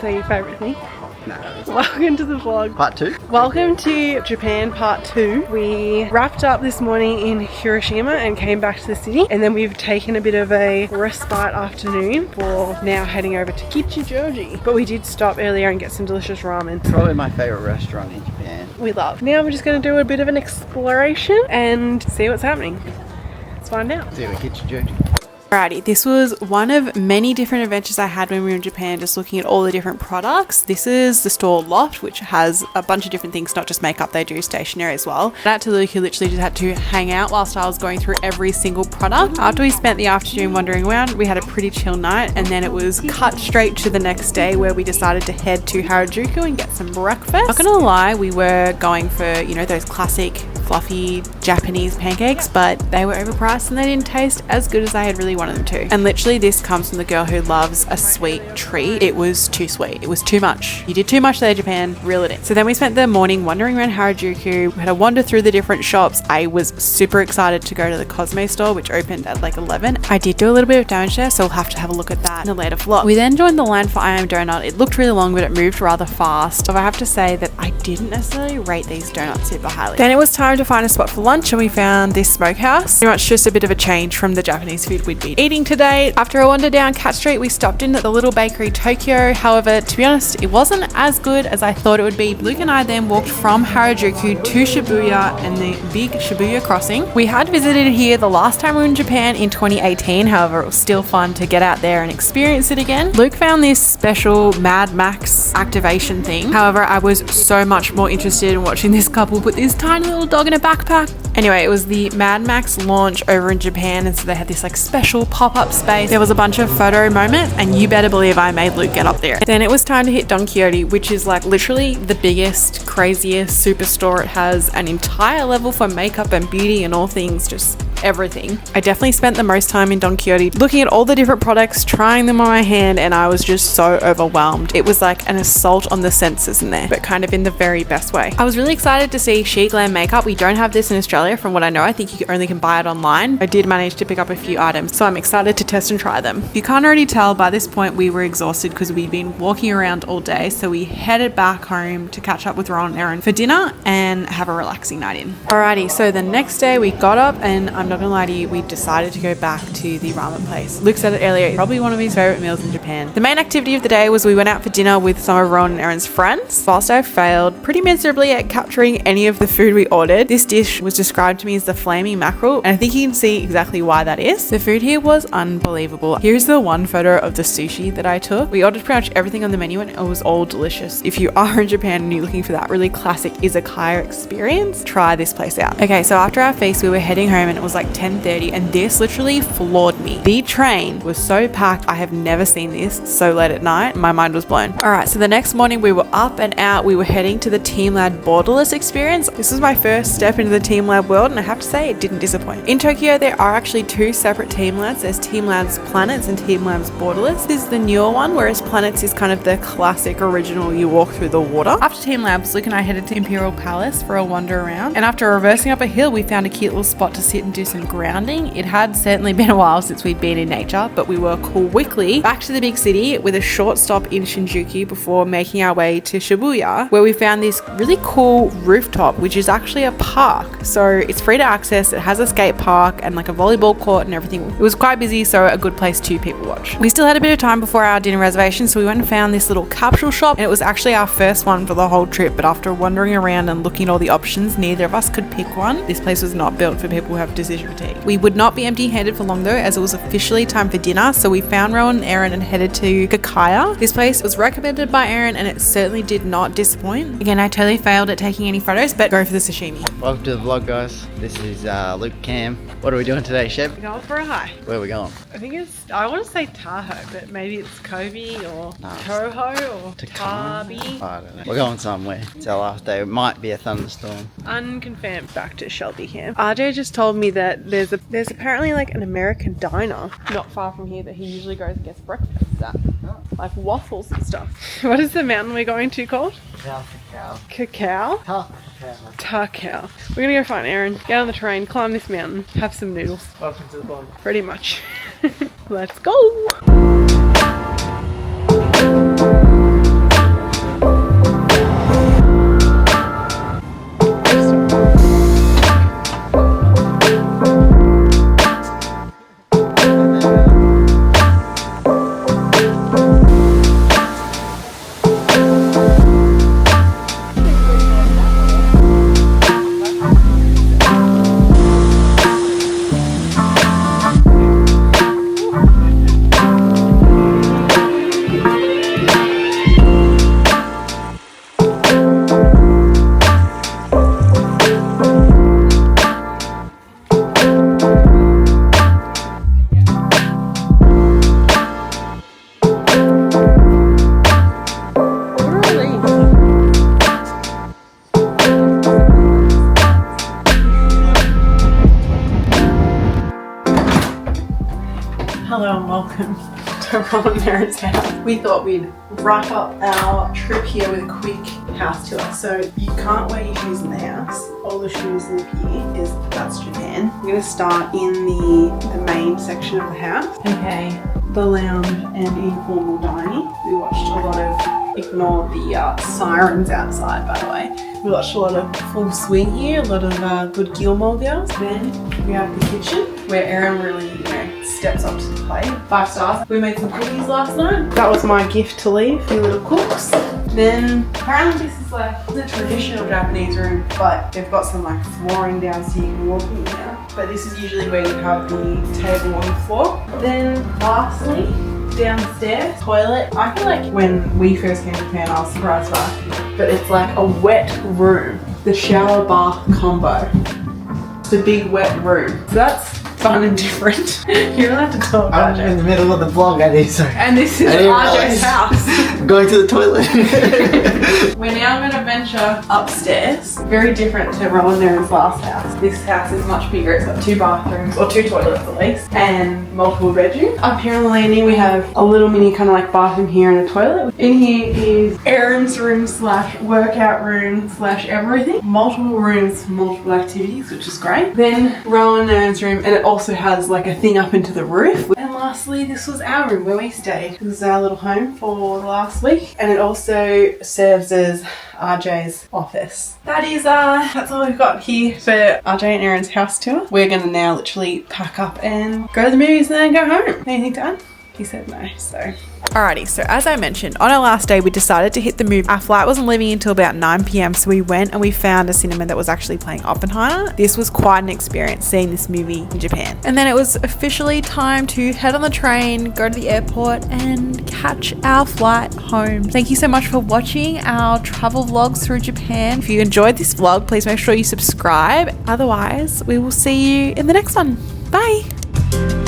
say your favourite thing? No. Welcome to the vlog. Part 2? Welcome to Japan part 2. We wrapped up this morning in Hiroshima and came back to the city, and then we've taken a bit of a respite afternoon for now heading over to Kichijoji. But we did stop earlier and get some delicious ramen. Probably my favourite restaurant in Japan. We love. Now we're just going to do a bit of an exploration and see what's happening. Let's find out. See what Kichijoji. Alrighty, this was one of many different adventures I had when we were in Japan, just looking at all the different products. This is the store Loft, which has a bunch of different things, not just makeup, they do stationery as well. Shout out to Luke, who literally just had to hang out whilst I was going through every single product. After we spent the afternoon wandering around, we had a pretty chill night, and then it was cut straight to the next day where we decided to head to Harajuku and get some breakfast. Not gonna lie, we were going for, you know, those classic fluffy Japanese pancakes, but they were overpriced and they didn't taste as good as I had really wanted them to. And literally this comes from the girl who loves a sweet treat. It was too sweet. It was too much. You did too much there, Japan. Reel it in. So then we spent the morning wandering around Harajuku. We had a wander through the different shops. I was super excited to go to the Cosmo store, which opened at like 11. I did do a little bit of damage there, so we'll have to have a look at that in a later vlog. We then joined the line for I Am Donut. It looked really long, but it moved rather fast. So I have to say that I didn't necessarily rate these donuts super highly. Then it was time to find a spot for lunch, and we found this smokehouse. Pretty much just a bit of a change from the Japanese food we'd been eating today. After a wander down Cat Street, we stopped in at the little bakery Tokyo. However, to be honest, it wasn't as good as I thought it would be. Luke and I then walked from Harajuku to Shibuya and the big Shibuya crossing. We had visited here the last time we were in Japan in 2018. However, it was still fun to get out there and experience it again. Luke found this special Mad Max activation thing. However, I was so much more interested in watching this couple put this tiny little dog in a backpack. Anyway, it was the Mad Max launch over in Japan, and so they had this like special pop-up space. There was a bunch of photo moments, and you better believe I made Luke get up there. Then it was time to hit Don Quixote, which is like literally the biggest, craziest superstore. It has an entire level for makeup and beauty and all things, just everything. I definitely spent the most time in Don Quixote looking at all the different products, trying them on my hand, and I was just so overwhelmed. It was like an assault on the senses in there, but kind of in the very best way. I was really excited to see She Glam makeup. We don't have this in Australia from what I know. I think you only can buy it online. I did manage to pick up a few items, so I'm excited to test and try them. If you can't already tell, by this point we were exhausted because we'd been walking around all day, so we headed back home to catch up with Ron and Erin for dinner and have a relaxing night in. Alrighty, so the next day we got up, and I'm not gonna lie to you, we decided to go back to the ramen place. Luke said it earlier, probably one of his favorite meals in Japan. The main activity of the day was we went out for dinner with some of Ron and Erin's friends. Whilst I failed pretty miserably at capturing any of the food we ordered, this dish was described to me as the flaming mackerel, and I think you can see exactly why that is. The food here was unbelievable. Here's the one photo of the sushi that I took. We ordered pretty much everything on the menu and it was all delicious. If you are in Japan and you're looking for that really classic izakaya experience, try this place out. Okay, so after our feast we were heading home and it was like 10:30, and this literally floored me. The train was so packed. I have never seen this so late at night. My mind was blown. Alright, so the next morning we were up and out. We were heading to the Team Lab Borderless experience. This was my first step into the Team Lab world, and I have to say it didn't disappoint. In Tokyo there are actually two separate Team Labs. There's Team Labs Planets and Team Labs Borderless. This is the newer one, whereas Planets is kind of the classic original, you walk through the water. After Team Labs, Luke and I headed to Imperial Palace for a wander around, and after reversing up a hill we found a cute little spot to sit and do some grounding. It had certainly been a while since we'd been in nature, but we were quickly back to the big city with a short stop in Shinjuku before making our way to Shibuya, where we found this really cool rooftop, which is actually a park. So it's free to access. It has a skate park and like a volleyball court and everything. It was quite busy, so a good place to people watch. We still had a bit of time before our dinner reservation, so we went and found this little capsule shop, and it was actually our first one for the whole trip, but after wandering around and looking at all the options, neither of us could pick one. This place was not built for people who have decision fatigue. We would not be empty-handed for long though, as it was officially time for dinner, so we found Rowan and Erin and headed to Kakaya. This place was recommended by Erin and it certainly did not disappoint. Again, I totally failed at taking any photos, but go for the sashimi. Welcome to the vlog, guys. This is Luke Cam. What are we doing today, Sheb? We're going for a hike. Where are we going? I think it's, I want to say Tahoe, but maybe it's Kobe or Toho or Tabi. I don't know. We're going somewhere. It's our last day. It might be a thunderstorm. Unconfirmed. Back to Shelby here. RJ just told me that there's apparently like an American diner not far from here that he usually goes and gets breakfast at. Like waffles and stuff. What is the mountain we're going to called? Cacao? Takao. We're gonna go find Erin, get on the train, climb this mountain, have some noodles. Welcome to the vlog. Pretty much. Let's go! Rowan and Aaron's house, we thought we'd wrap up our trip here with a quick house tour. So you can't wear your shoes in the house. All the shoes live here, that's Japan. We're going to start in the main section of the house. Okay, the lounge and informal dining. We watched a lot of, ignore the sirens outside by the way. We watched a lot of Full Swing here, a lot of good Gilmore Girls. Then we have the kitchen where Aaron really, steps up to the plate. 5 stars. We made some cookies last night. That was my gift to leave, a few little cooks. Then apparently this is like the traditional Japanese room, but they've got some like flooring down so you can walk in now. But this is usually where you have the table on the floor. Then lastly, downstairs, toilet. I feel like when we first came to Japan, I was surprised by it, but it's like a wet room. The shower bath combo. It's a big wet room. So that's fun and different. You're allowed to talk, I'm RJ. in the middle of the vlog, I did, sorry. And this is I didn't RJ's realize. house. I'm going to the toilet. We're now going to venture upstairs. Very different to Rowan and Aaron's last house. This house is much bigger. It's got 2 bathrooms, or 2 toilets at least, and multiple bedrooms. Up here on the landing we have a little mini kind of like bathroom here and a toilet. In here is Aaron's room / workout room / everything. Multiple rooms, multiple activities, which is great. Then Rowan and Aaron's room, and it also has like a thing up into the roof. And lastly, this was our room where we stayed. This is our little home for the last week, and it also serves as RJ's office. That's all we've got here for RJ and Aaron's house tour. We're gonna now literally pack up and go to the movies and then go home. Anything to add? He said no, so. Alrighty, so as I mentioned, on our last day we decided to hit the movie. Our flight wasn't leaving until about 9 p.m, so we went and we found a cinema that was actually playing Oppenheimer. This was quite an experience seeing this movie in Japan. And then it was officially time to head on the train, go to the airport and catch our flight home. Thank you so much for watching our travel vlogs through Japan. If you enjoyed this vlog, please make sure you subscribe. Otherwise, we will see you in the next one. Bye!